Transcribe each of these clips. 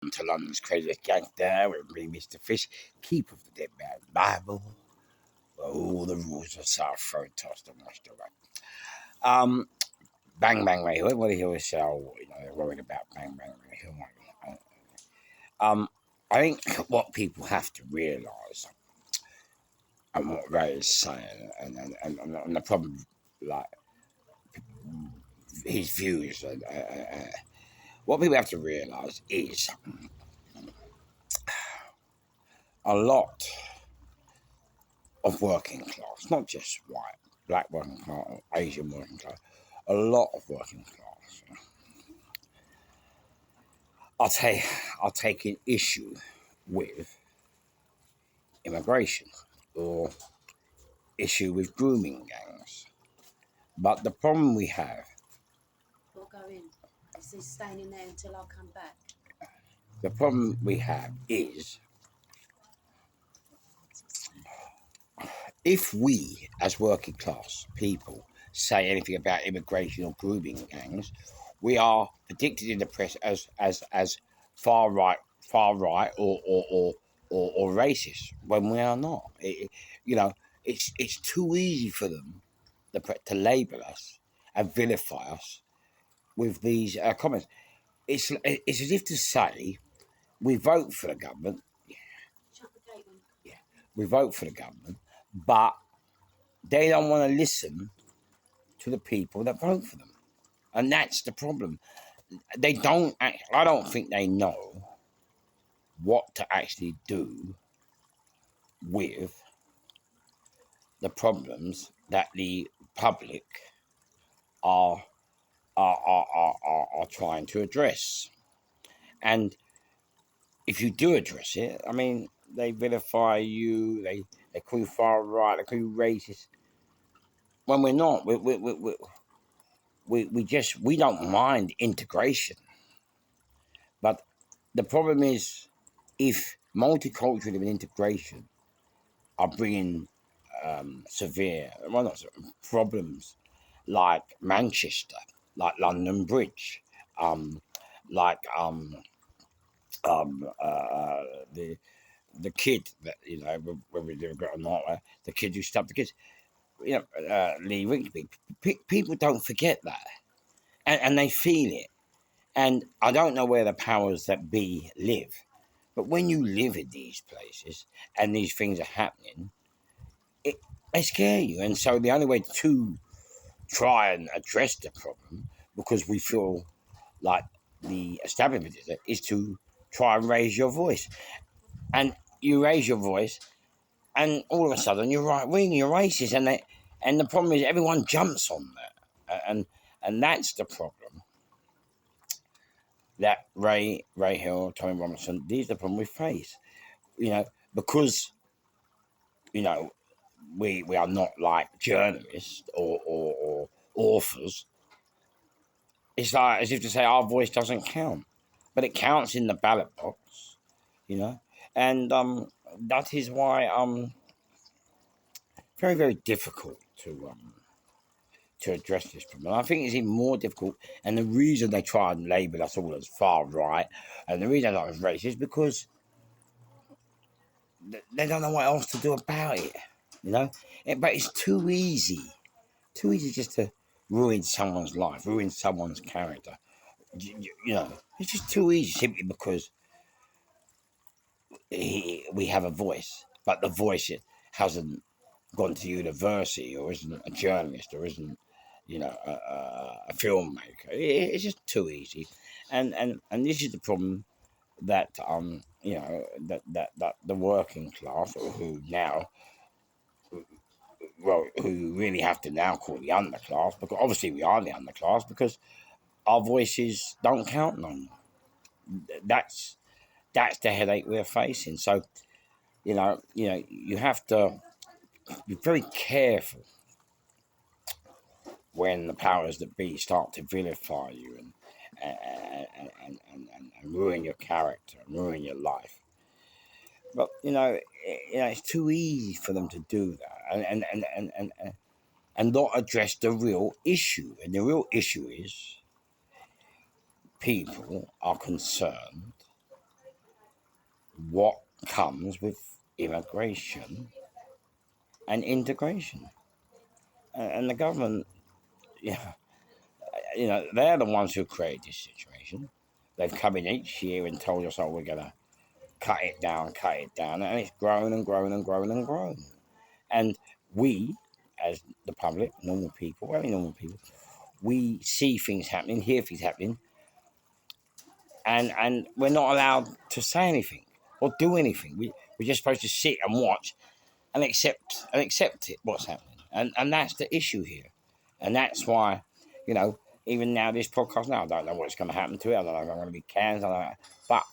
To London's craziest gangster with me, Mr. Fish, keeper of the Dead Man's Bible, where all the rules are so thrown, tossed and washed away. Bang Bang Ray Hood, what do you always say? Oh, they're worried about Bang Bang Ray Hood. I think what people have to realise, and what Ray is saying, and the problem, like his views, what people have to realise is a lot of working class, not just white, black working class, or Asian working class, a lot of working class are taking issue with immigration or issue with grooming gangs. But the problem we have, We'll go in. Is he staying in there until I come back? the problem we have is if we, as working class people, say anything about immigration or grooming gangs, we are predicted in the press as far right or racist when we are not. It's too easy for them to label us and vilify us with these comments. It's as if to say we vote for the government. Shut the gate then. Yeah, we vote for the government, but they don't want to listen to the people that vote for them, and that's the problem. They don't. I don't think they know what to actually do with the problems that the public are are trying to address. And if you do address it, I mean, they vilify you. They call you far right. They call you racist. When we're not, we don't mind integration. But the problem is, if multiculturalism and integration are bringing severe, well, not problems like Manchester, like London Bridge, um, like um, uh, the the kid that when we did a not the kid who stabbed the kids, Lee Rinkeby. People don't forget that, and they feel it. And I don't know where the powers that be live, but when you live in these places and these things are happening, it, they scare you. And so the only way to try and address the problem, because we feel like the establishment is to try and raise your voice. And you raise your voice, and all of a sudden you're right wing, you're racist, and the problem is everyone jumps on that, and that's the problem. That Ray Hill, Tommy Robinson, these are the problem we face. Because you know we are not like journalists or authors. It's like as if to say our voice doesn't count, but it counts in the ballot box, you know, and that is why very very difficult to address this problem. I think it's even more difficult, and the reason they try and label us all as far right, and the reason I'm racist is because they don't know what else to do about it, you know. But it's too easy just to ruin someone's life, ruin someone's character. It's just too easy simply because we have a voice, but the voice hasn't gone to university or isn't a journalist or isn't a filmmaker. It's just too easy, and this is the problem that that the working class, or who now, well, who really have to now call the underclass, because obviously we are the underclass because our voices don't count no more. That's the headache we're facing. So you have to be very careful when the powers that be start to vilify you and ruin your character and ruin your life. But it's too easy for them to do that and not address the real issue. And the real issue is people are concerned what comes with immigration and integration. And the government, yeah, they're the ones who create this situation. They've come in each year and told us, oh, we're going to cut it down, and it's grown and grown and grown and grown. And we, as the public, normal people, very normal people, we see things happening, hear things happening, and we're not allowed to say anything or do anything. We're just supposed to sit and watch and accept it, what's happening. And that's the issue here. And that's why, even now this podcast now, I don't know what's going to happen to it. I don't know if I'm going to be canned. I don't know. But,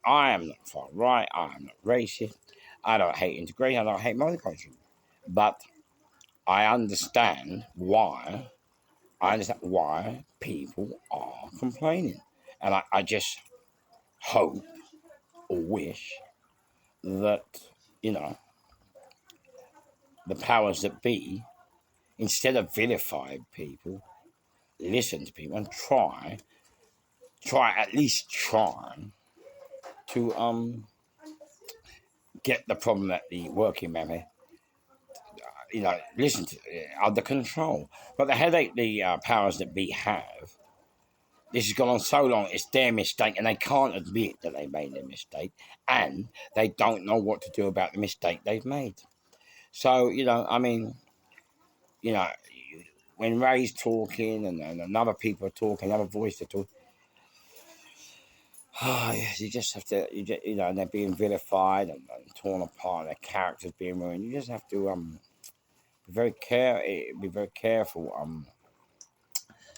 I am not far right. I am not racist. I don't hate integration. I don't hate multicultural. But I understand why. I understand why people are complaining. And I just hope or wish that, the powers that be, instead of vilifying people, listen to people and at least try to get the problem that the working man, listen to under control. But the headache the powers that be have, this has gone on so long, it's their mistake, and they can't admit that they made a mistake, and they don't know what to do about the mistake they've made. So, when Ray's talking and other people are talking, other voices are talking, you just have to, and they're being vilified and torn apart, and their characters being ruined. You just have to be very careful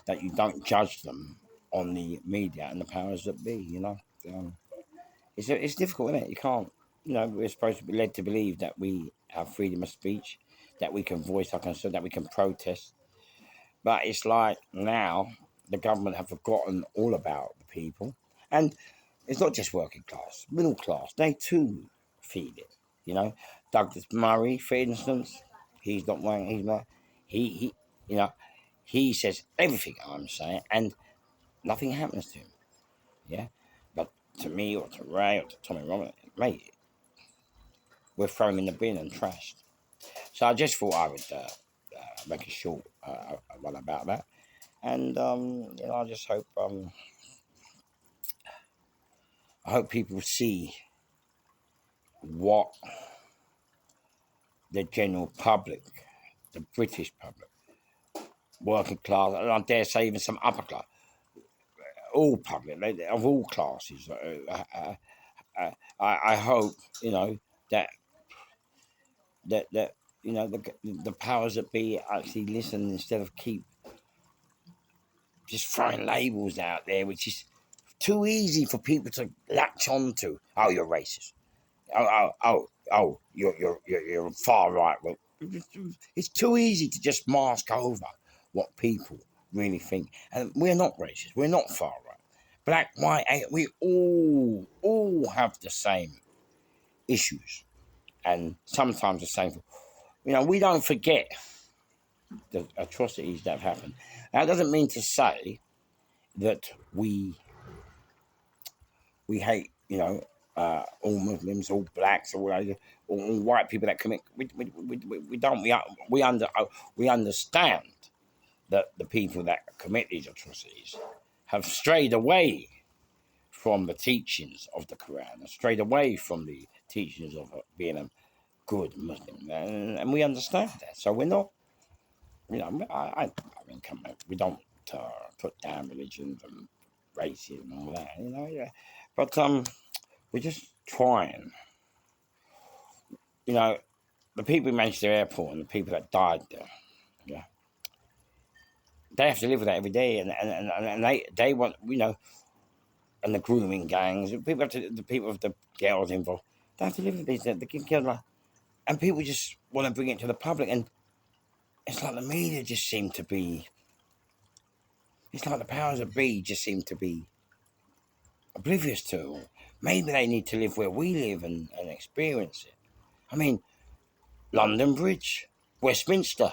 that you don't judge them on the media and the powers that be. It's difficult, isn't it? You can't. We're supposed to be led to believe that we have freedom of speech, that we can voice our concern, that we can protest. But it's like now the government have forgotten all about the people, and it's not just working class, middle class. They too feed it. Douglas Murray, for instance, he's not one. He's not. He. He says everything I'm saying, and nothing happens to him. Yeah, but to me or to Ray or to Tommy Robinson, mate, we're thrown in the bin and trashed. So I just thought I would make a short one about that, and I just hope people see what the general public, the British public, working class, and I dare say even some upper class, all public, of all classes. I hope that the powers that be actually listen instead of keep just throwing labels out there, which is too easy for people to latch onto. Oh, you're racist. You're far right. Well, it's too easy to just mask over what people really think. And we're not racist. We're not far right. Black, white, we all have the same issues, and sometimes the same. We don't forget the atrocities that have happened. That doesn't mean to say that we hate, all Muslims, all blacks, all white people that commit. We don't. We understand that the people that commit these atrocities have strayed away from the teachings of the Quran, and strayed away from the teachings of being a good Muslim, and we understand that. So we're not. I mean, come on, we don't put down religions and racism and all that, yeah. But we're just trying. The people who manage the airport and the people that died there, yeah, they have to live with that every day, and they want, and the grooming gangs, the people of the girls involved, they have to live with these, the kids, and people just want to bring it to the public, and it's like the media just seem to be, it's like the powers that be just seem to be oblivious to it. Maybe they need to live where we live and experience it. I mean, London Bridge, Westminster,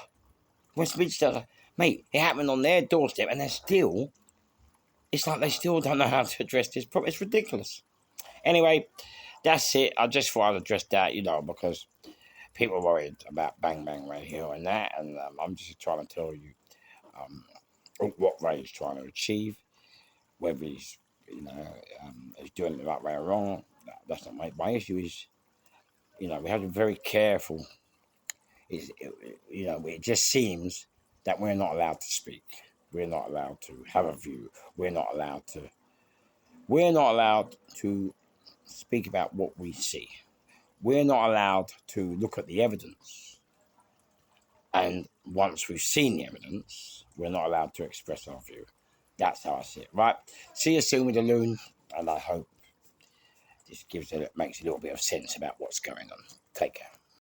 mate, it happened on their doorstep, and it's like they still don't know how to address this problem. It's ridiculous. Anyway, that's it. I just thought I'd address that, because people are worried about Bang Bang Radio and that, and I'm just trying to tell you um, what Ray's trying to achieve. Whether he's doing it the right way or wrong, that's not my issue. Is we have to be very careful. It just seems that we're not allowed to speak. We're not allowed to have a view. We're not allowed to. We're not allowed to speak about what we see. We're not allowed to look at the evidence. And once we've seen the evidence, we're not allowed to express our view. That's how I see it. Right. See you soon with the loon, and I hope this makes a little bit of sense about what's going on. Take care.